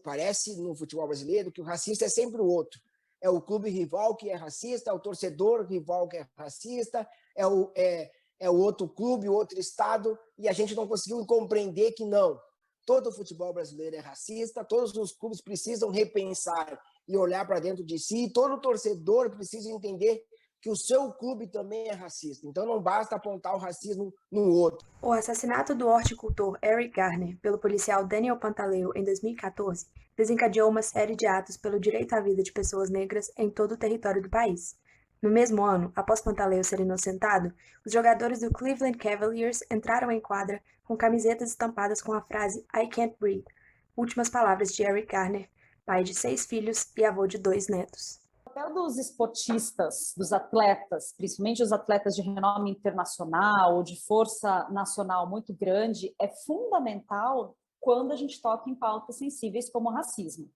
parece no futebol brasileiro que o racista é sempre o outro. É o clube rival que é racista, é o torcedor rival que é racista, é o outro clube, o outro estado, e a gente não conseguiu compreender que não. Todo o futebol brasileiro é racista, todos os clubes precisam repensar e olhar para dentro de si, e todo torcedor precisa entender que o seu clube também é racista. Então não basta apontar o racismo no outro. O assassinato do horticultor Eric Garner pelo policial Daniel Pantaleo em 2014 desencadeou uma série de atos pelo direito à vida de pessoas negras em todo o território do país. No mesmo ano, após Pantaleo ser inocentado, os jogadores do Cleveland Cavaliers entraram em quadra com camisetas estampadas com a frase I can't breathe, últimas palavras de Eric Garner, pai de 6 filhos e avô de 2 netos. O papel dos esportistas, dos atletas, principalmente os atletas de renome internacional ou de força nacional muito grande, é fundamental quando a gente toca em pautas sensíveis como o racismo.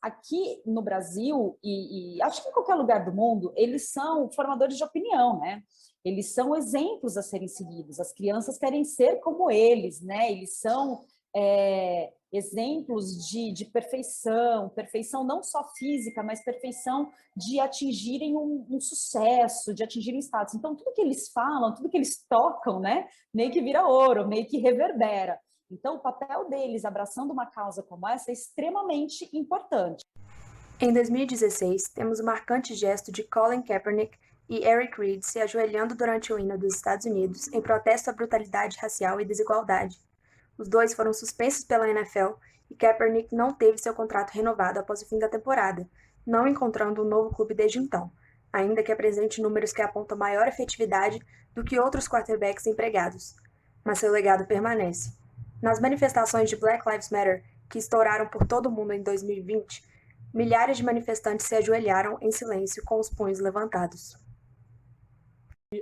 Aqui no Brasil, e acho que em qualquer lugar do mundo, eles são formadores de opinião, né? Eles são exemplos a serem seguidos. As crianças querem ser como eles, né? Eles são exemplos de perfeição não só física, mas perfeição de atingirem um sucesso, de atingirem status. Então, tudo que eles falam, tudo que eles tocam, né, meio que vira ouro, meio que reverbera. Então, o papel deles abraçando uma causa como essa é extremamente importante. Em 2016, temos o marcante gesto de Colin Kaepernick e Eric Reid se ajoelhando durante o hino dos Estados Unidos em protesto à brutalidade racial e desigualdade. Os dois foram suspensos pela NFL e Kaepernick não teve seu contrato renovado após o fim da temporada, não encontrando um novo clube desde então, ainda que apresente números que apontam maior efetividade do que outros quarterbacks empregados. Mas seu legado permanece. Nas manifestações de Black Lives Matter, que estouraram por todo o mundo em 2020, milhares de manifestantes se ajoelharam em silêncio com os punhos levantados.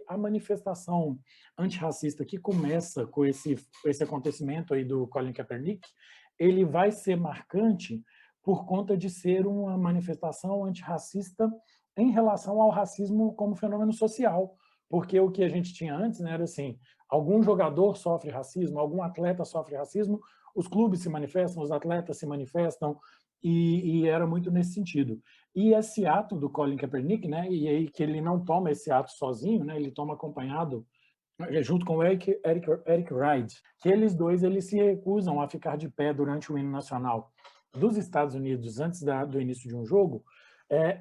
A manifestação antirracista que começa com esse acontecimento aí do Colin Kaepernick, ele vai ser marcante por conta de ser uma manifestação antirracista em relação ao racismo como fenômeno social, porque o que a gente tinha antes, né, era assim, algum jogador sofre racismo, algum atleta sofre racismo, os clubes se manifestam, os atletas se manifestam, e era muito nesse sentido. E esse ato do Colin Kaepernick, né, e aí que ele não toma esse ato sozinho, né, ele toma acompanhado junto com o Eric Reid, que eles dois se recusam a ficar de pé durante o hino nacional dos Estados Unidos antes do início de um jogo,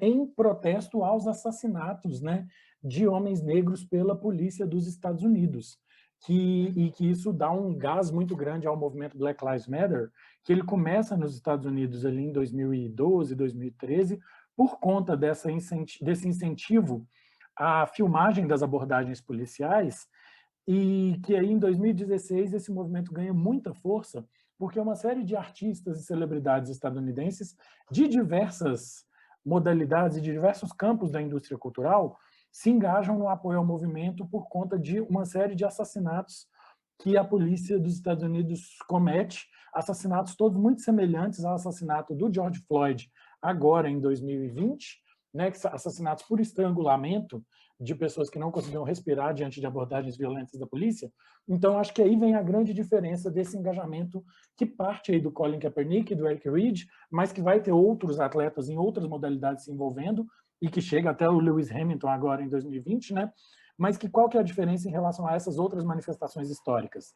em protesto aos assassinatos, né, de homens negros pela polícia dos Estados Unidos. Que isso dá um gás muito grande ao movimento Black Lives Matter, que ele começa nos Estados Unidos ali em 2012, 2013, por conta desse incentivo à filmagem das abordagens policiais, e que aí em 2016 esse movimento ganha muita força, porque uma série de artistas e celebridades estadunidenses de diversas modalidades e de diversos campos da indústria cultural se engajam no apoio ao movimento por conta de uma série de assassinatos que a polícia dos Estados Unidos comete, assassinatos todos muito semelhantes ao assassinato do George Floyd agora em 2020, né, assassinatos por estrangulamento de pessoas que não conseguiam respirar diante de abordagens violentas da polícia. Então, acho que aí vem a grande diferença desse engajamento que parte aí do Colin Kaepernick e do Eric Reid, mas que vai ter outros atletas em outras modalidades se envolvendo, e que chega até o Lewis Hamilton agora em 2020, né? Mas qual que é a diferença em relação a essas outras manifestações históricas?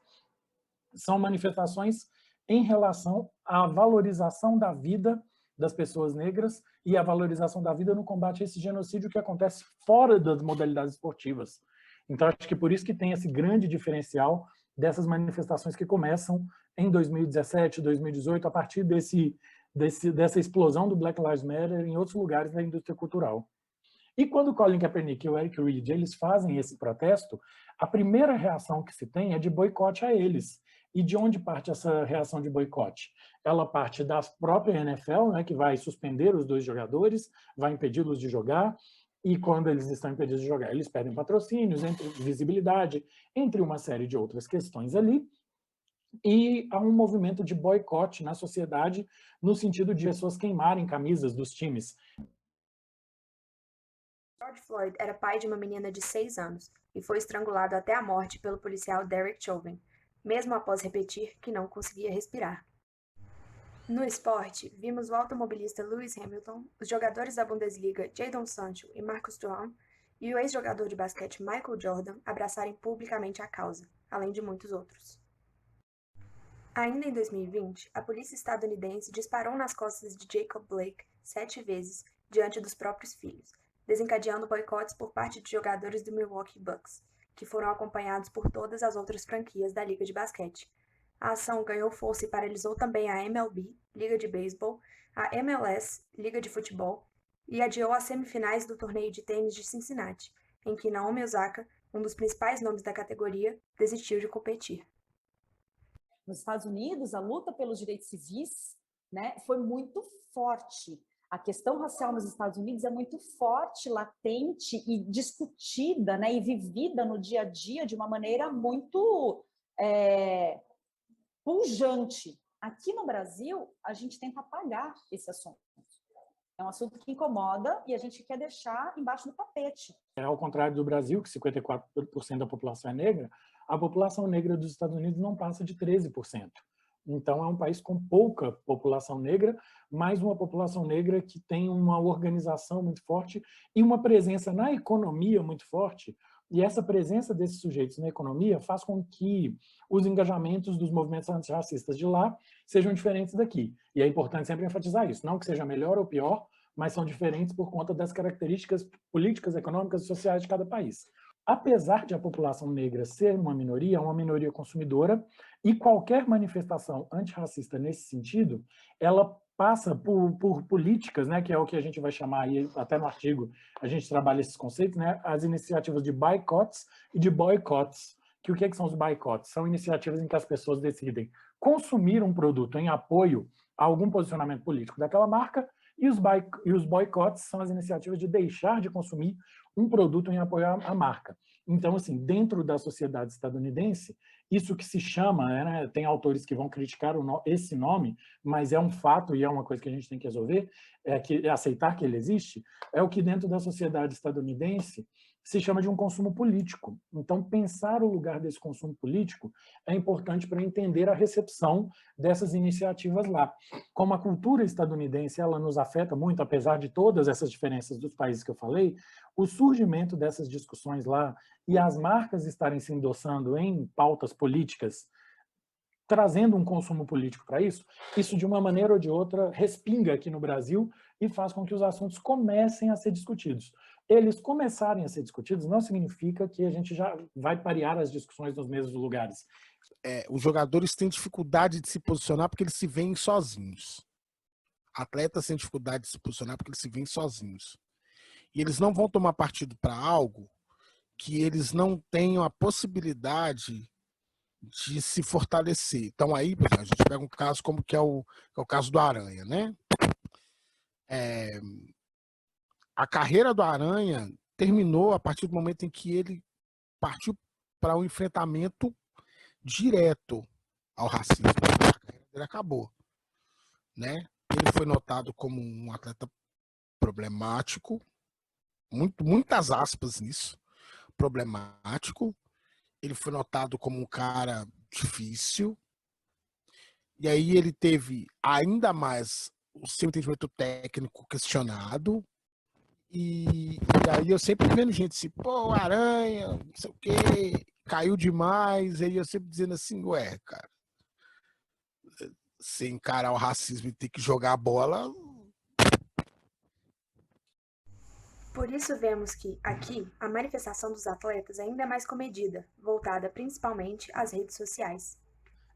São manifestações em relação à valorização da vida das pessoas negras e a valorização da vida no combate a esse genocídio que acontece fora das modalidades esportivas. Então, acho que por isso que tem esse grande diferencial dessas manifestações que começam em 2017, 2018, a partir dessa explosão do Black Lives Matter em outros lugares da indústria cultural. E quando o Colin Kaepernick e o Eric Reid eles fazem esse protesto, a primeira reação que se tem é de boicote a eles. E de onde parte essa reação de boicote? Ela parte da própria NFL, né, que vai suspender os 2 jogadores, vai impedi-los de jogar, e quando eles estão impedidos de jogar, eles perdem patrocínios, visibilidade, entre uma série de outras questões ali. E há um movimento de boicote na sociedade, no sentido de pessoas queimarem camisas dos times. George Floyd era pai de uma menina de 6 anos e foi estrangulado até a morte pelo policial Derek Chauvin, mesmo após repetir que não conseguia respirar. No esporte, vimos o automobilista Lewis Hamilton, os jogadores da Bundesliga Jadon Sancho e Marcus Thuram e o ex-jogador de basquete Michael Jordan abraçarem publicamente a causa, além de muitos outros. Ainda em 2020, a polícia estadunidense disparou nas costas de Jacob Blake 7 vezes diante dos próprios filhos, desencadeando boicotes por parte de jogadores do Milwaukee Bucks, que foram acompanhados por todas as outras franquias da liga de basquete. A ação ganhou força e paralisou também a MLB, Liga de Beisebol, a MLS, Liga de Futebol, e adiou as semifinais do torneio de tênis de Cincinnati, em que Naomi Osaka, um dos principais nomes da categoria, desistiu de competir. Nos Estados Unidos, a luta pelos direitos civis, né, foi muito forte. A questão racial nos Estados Unidos é muito forte, latente e discutida, né, e vivida no dia a dia de uma maneira muito pujante. Aqui no Brasil, a gente tenta apagar esse assunto. É um assunto que incomoda e a gente quer deixar embaixo do tapete. Ao contrário do Brasil, que 54% da população é negra, a população negra dos Estados Unidos não passa de 13%. Então, é um país com pouca população negra, mas uma população negra que tem uma organização muito forte e uma presença na economia muito forte. E essa presença desses sujeitos na economia faz com que os engajamentos dos movimentos antirracistas de lá sejam diferentes daqui. E é importante sempre enfatizar isso. Não que seja melhor ou pior, mas são diferentes por conta das características políticas, econômicas e sociais de cada país. Apesar de a população negra ser uma minoria consumidora, e qualquer manifestação antirracista nesse sentido, ela passa por políticas, né, que é o que a gente vai chamar, aí, até no artigo a gente trabalha esses conceitos, né, as iniciativas de boicots e de boicots. Que o que são os boicots? São iniciativas em que as pessoas decidem consumir um produto em apoio a algum posicionamento político daquela marca, e os boicots são as iniciativas de deixar de consumir um produto em apoio à marca. Então, assim, dentro da sociedade estadunidense, isso que se chama, né, tem autores que vão criticar esse nome, mas é um fato e é uma coisa que a gente tem que resolver, é aceitar que ele existe, é o que dentro da sociedade estadunidense se chama de um consumo político. Então, pensar o lugar desse consumo político é importante para entender a recepção dessas iniciativas lá. Como a cultura estadunidense ela nos afeta muito, apesar de todas essas diferenças dos países que eu falei, o surgimento dessas discussões lá e as marcas estarem se endossando em pautas políticas, trazendo um consumo político para isso de uma maneira ou de outra respinga aqui no Brasil e faz com que os assuntos comecem a ser discutidos. Eles começarem a ser discutidos não significa que a gente já vai parear as discussões nos mesmos lugares. Os jogadores têm dificuldade de se posicionar porque eles se veem sozinhos. Atletas têm dificuldade de se posicionar porque eles se veem sozinhos. E eles não vão tomar partido para algo que eles não tenham a possibilidade de se fortalecer. Então aí, por exemplo, a gente pega um caso como que é o caso do Aranha, né? A carreira do Aranha terminou a partir do momento em que ele partiu para um enfrentamento direto ao racismo. A carreira dele acabou, né? Ele foi notado como um atleta problemático, muitas aspas nisso, problemático. Ele foi notado como um cara difícil. E aí ele teve ainda mais o seu entendimento técnico questionado. E aí eu sempre vendo gente assim, pô, Aranha, não sei o quê, caiu demais. E aí eu sempre dizendo assim, ué, cara, você encarar o racismo e ter que jogar a bola. Por isso vemos que, aqui, a manifestação dos atletas ainda é mais comedida, voltada principalmente às redes sociais.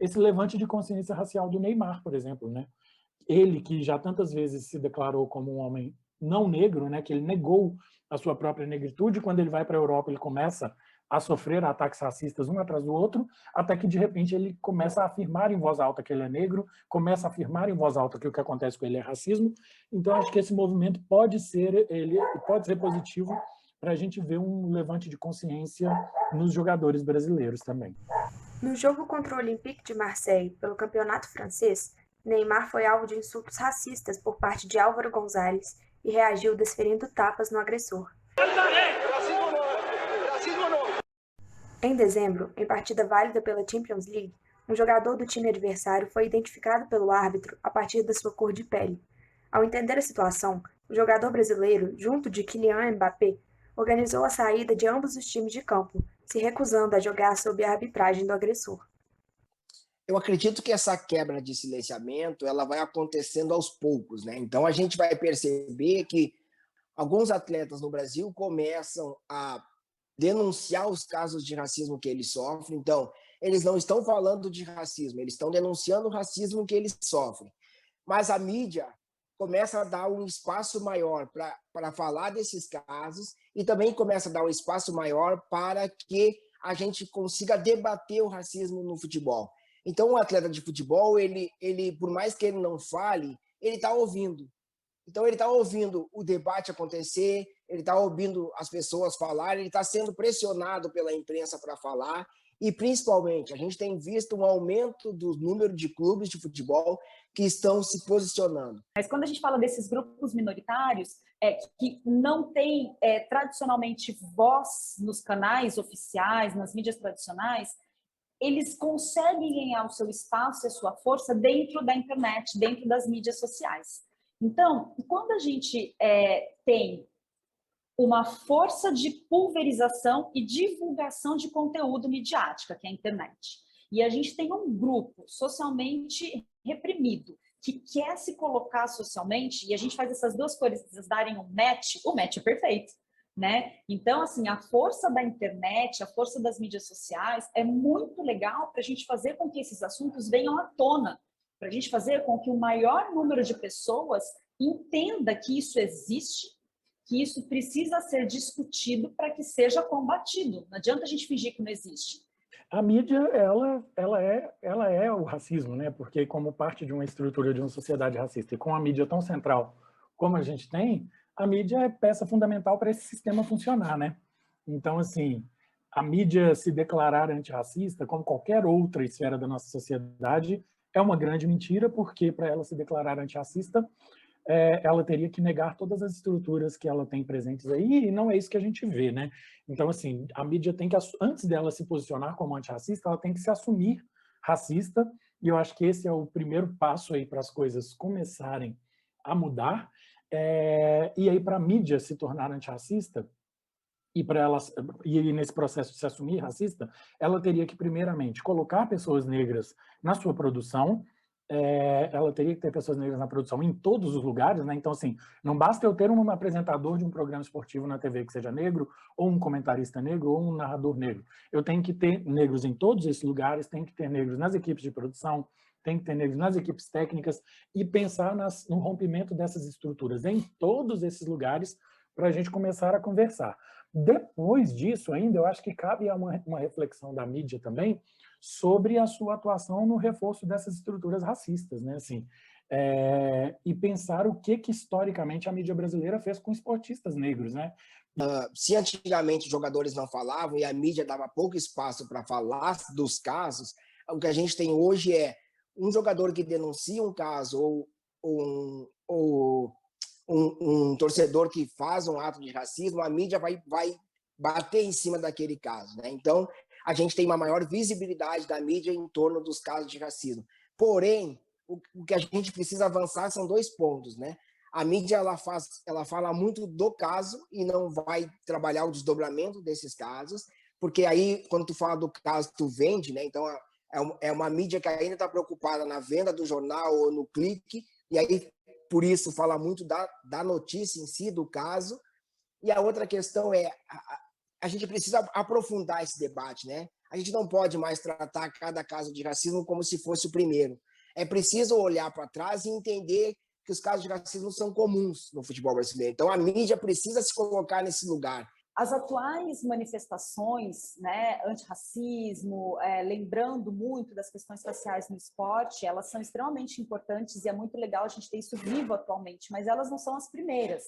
Esse levante de consciência racial do Neymar, por exemplo, né? Ele que já tantas vezes se declarou como um homem não negro, né? Que ele negou a sua própria negritude, quando ele vai para a Europa ele começa a sofrer ataques racistas um atrás do outro, até que de repente ele começa a afirmar em voz alta que ele é negro, começa a afirmar em voz alta que o que acontece com ele é racismo. Então acho que esse movimento pode ser positivo para a gente ver um levante de consciência nos jogadores brasileiros também. No jogo contra o Olympique de Marseille pelo campeonato francês, Neymar foi alvo de insultos racistas por parte de Álvaro Gonzalez e reagiu desferindo tapas no agressor. Em dezembro, em partida válida pela Champions League, um jogador do time adversário foi identificado pelo árbitro a partir da sua cor de pele. Ao entender a situação, o jogador brasileiro, junto de Kylian Mbappé, organizou a saída de ambos os times de campo, se recusando a jogar sob a arbitragem do agressor. Eu acredito que essa quebra de silenciamento ela vai acontecendo aos poucos, né? Então a gente vai perceber que alguns atletas no Brasil começam a denunciar os casos de racismo que eles sofrem. Então, eles não estão falando de racismo, eles estão denunciando o racismo que eles sofrem. Mas a mídia começa a dar um espaço maior para falar desses casos e também começa a dar um espaço maior para que a gente consiga debater o racismo no futebol. Então, o atleta de futebol, ele por mais que ele não fale, ele está ouvindo. Então, ele está ouvindo o debate acontecer, ele está ouvindo as pessoas falarem, ele está sendo pressionado pela imprensa para falar e, principalmente, a gente tem visto um aumento do número de clubes de futebol que estão se posicionando. Mas quando a gente fala desses grupos minoritários, que não têm tradicionalmente voz nos canais oficiais, nas mídias tradicionais, eles conseguem ganhar o seu espaço e a sua força dentro da internet, dentro das mídias sociais. Então, quando a gente tem uma força de pulverização e divulgação de conteúdo midiática, que é a internet, e a gente tem um grupo socialmente reprimido, que quer se colocar socialmente, e a gente faz essas duas coisas darem um match, o match é perfeito, né? Então, assim, a força da internet, a força das mídias sociais é muito legal para a gente fazer com que esses assuntos venham à tona, para a gente fazer com que o maior número de pessoas entenda que isso existe, que isso precisa ser discutido para que seja combatido. Não adianta a gente fingir que não existe. A mídia, ela é o racismo, né? Porque como parte de uma estrutura de uma sociedade racista e com a mídia tão central como a gente tem, a mídia é peça fundamental para esse sistema funcionar, né? Então, assim, a mídia se declarar antirracista, como qualquer outra esfera da nossa sociedade, é uma grande mentira, porque para ela se declarar antirracista, ela teria que negar todas as estruturas que ela tem presentes aí, e não é isso que a gente vê, né? Então, assim, a mídia tem que, antes dela se posicionar como antirracista, ela tem que se assumir racista, e eu acho que esse é o primeiro passo aí para as coisas começarem a mudar, e aí para a mídia se tornar antirracista, e nesse processo de se assumir racista, ela teria que, primeiramente, colocar pessoas negras na sua produção, ela teria que ter pessoas negras na produção em todos os lugares, né? Então, assim, não basta eu ter um apresentador de um programa esportivo na TV que seja negro, ou um comentarista negro, ou um narrador negro. Eu tenho que ter negros em todos esses lugares, tenho que ter negros nas equipes de produção, tem que ter negros nas equipes técnicas e pensar no rompimento dessas estruturas em todos esses lugares para a gente começar a conversar. Depois disso, ainda, eu acho que cabe uma reflexão da mídia também sobre a sua atuação no reforço dessas estruturas racistas, né? Assim, e pensar o que historicamente a mídia brasileira fez com esportistas negros, né? Se antigamente os jogadores não falavam e a mídia dava pouco espaço para falar dos casos, o que a gente tem hoje é um jogador que denuncia um caso ou um torcedor que faz um ato de racismo, a mídia vai bater em cima daquele caso, né? Então, a gente tem uma maior visibilidade da mídia em torno dos casos de racismo. Porém, o que a gente precisa avançar são dois pontos, né? A mídia ela fala muito do caso e não vai trabalhar o desdobramento desses casos, porque aí, quando tu fala do caso, tu vende, né? Então, é uma mídia que ainda está preocupada na venda do jornal ou no clique, e aí, por isso, fala muito da notícia em si, do caso. E a outra questão é, a gente precisa aprofundar esse debate, né? A gente não pode mais tratar cada caso de racismo como se fosse o primeiro. É preciso olhar para trás e entender que os casos de racismo são comuns no futebol brasileiro. Então, a mídia precisa se colocar nesse lugar. As atuais manifestações, né, antirracismo, lembrando muito das questões raciais no esporte, elas são extremamente importantes e é muito legal a gente ter isso vivo atualmente, mas elas não são as primeiras,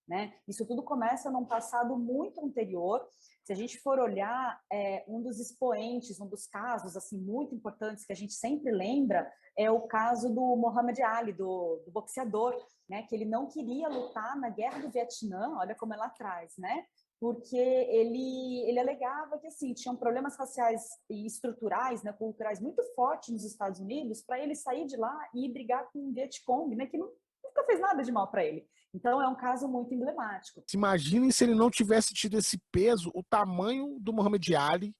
né? Isso tudo começa num passado muito anterior. Se a gente for olhar, um dos expoentes, um dos casos assim muito importantes que a gente sempre lembra é o caso do Muhammad Ali, do boxeador, né, que ele não queria lutar na Guerra do Vietnã, olha como é lá atrás, né? porque ele alegava que assim, tinham problemas raciais e estruturais, né, culturais muito fortes nos Estados Unidos, para ele sair de lá e ir brigar com o Vietcong, né, que nunca fez nada de mal para ele. Então, é um caso muito emblemático. Imaginem se ele não tivesse tido esse peso, o tamanho do Muhammad Ali,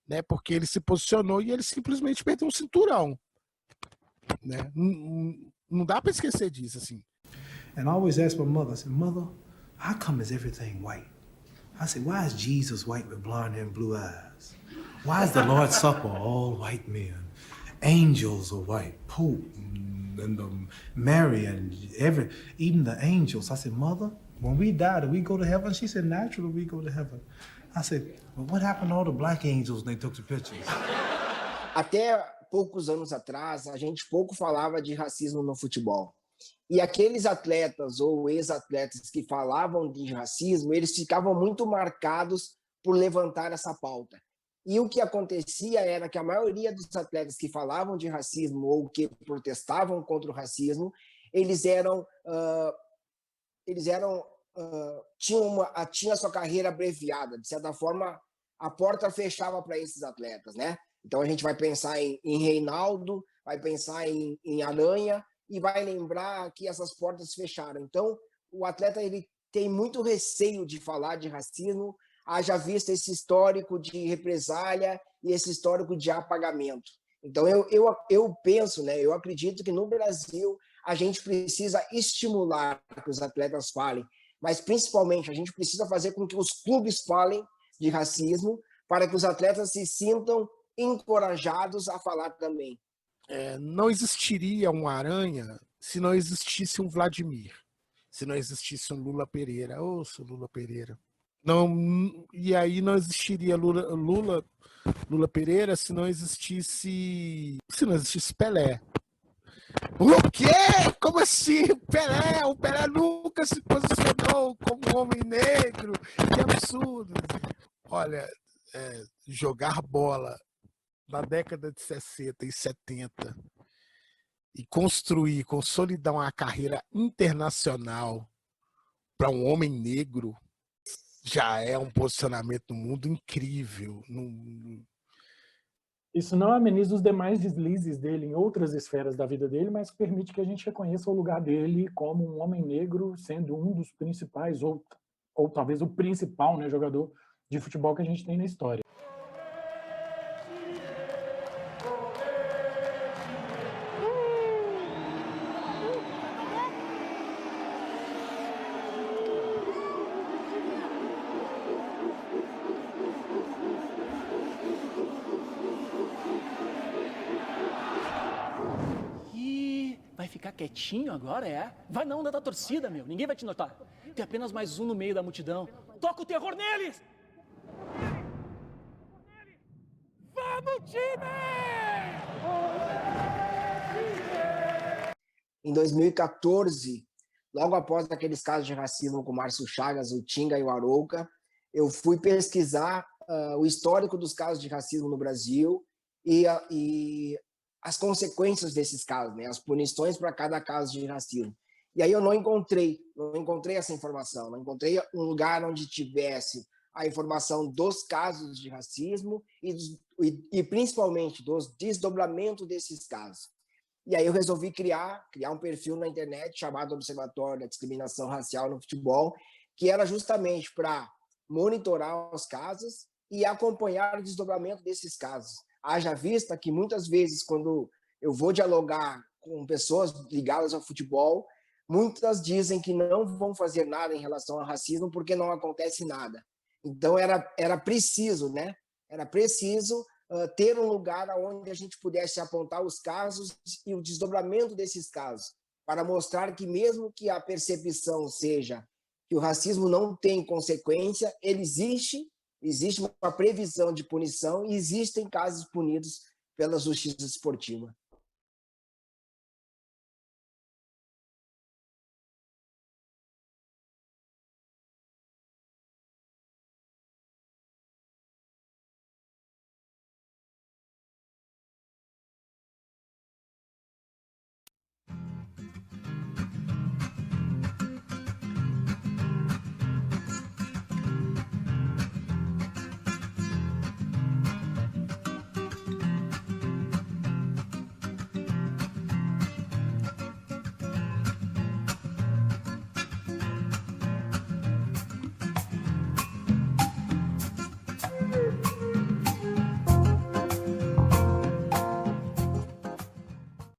né? Porque ele se posicionou e ele simplesmente perdeu um cinturão, né? Não dá para esquecer disso, assim. And I always ask my mother, I said, Mother, how come is everything white? I said, why is Jesus white with blonde hair and blue eyes? Why is the Lord's Supper all white men? Angels are white, Pope and Mary and even the angels. I said, Mother, when we die, do we go to heaven? She said, naturally we go to heaven. I said, well, what happened to all the black angels when they took the pictures? Até poucos anos atrás, a gente pouco falava de racismo no futebol. E aqueles atletas ou ex-atletas que falavam de racismo, eles ficavam muito marcados por levantar essa pauta. E o que acontecia era que a maioria dos atletas que falavam de racismo ou que protestavam contra o racismo, tinham a sua carreira abreviada. De certa forma, a porta fechava para esses atletas, né? Então a gente vai pensar em Reinaldo, vai pensar em Aranha e vai lembrar que essas portas fecharam. Então o atleta ele tem muito receio de falar de racismo, haja visto esse histórico de represália e esse histórico de apagamento. Então eu penso, né? Eu acredito que no Brasil a gente precisa estimular que os atletas falem, mas principalmente a gente precisa fazer com que os clubes falem de racismo para que os atletas se sintam encorajados a falar também. Não existiria um Aranha se não existisse um Vladimir, se não existisse um Lula Pereira. Ouça, Lula Pereira. Não, e aí não existiria Lula Pereira se não existisse Pelé. O quê? Como assim? O Pelé nunca se posicionou como um homem negro. Que absurdo. Olha, jogar bola na década de 60 e 70 e consolidar uma carreira internacional para um homem negro já é um posicionamento no mundo incrível. Isso não ameniza os demais deslizes dele em outras esferas da vida dele, mas permite que a gente reconheça o lugar dele como um homem negro, sendo um dos principais, ou talvez o principal, né, jogador de futebol que a gente tem na história. Vai ficar quietinho agora, é? Vai na onda da torcida, meu. Ninguém vai te notar. Tem apenas mais um no meio da multidão. Toca o terror neles! Vamos, time! Em 2014, logo após aqueles casos de racismo com o Márcio Chagas, o Tinga e o Arouca, eu fui pesquisar o histórico dos casos de racismo no Brasil e as consequências desses casos, né? As punições para cada caso de racismo. E aí eu não encontrei essa informação, não encontrei um lugar onde tivesse a informação dos casos de racismo e principalmente dos desdobramentos desses casos. E aí eu resolvi criar um perfil na internet chamado Observatório da Discriminação Racial no Futebol, que era justamente para monitorar os casos e acompanhar o desdobramento desses casos. Haja vista que muitas vezes, quando eu vou dialogar com pessoas ligadas ao futebol, muitas dizem que não vão fazer nada em relação ao racismo porque não acontece nada. Então era preciso, né? Era preciso ter um lugar onde a gente pudesse apontar os casos e o desdobramento desses casos, para mostrar que mesmo que a percepção seja que o racismo não tem consequência, ele existe uma previsão de punição e existem casos punidos pela justiça esportiva.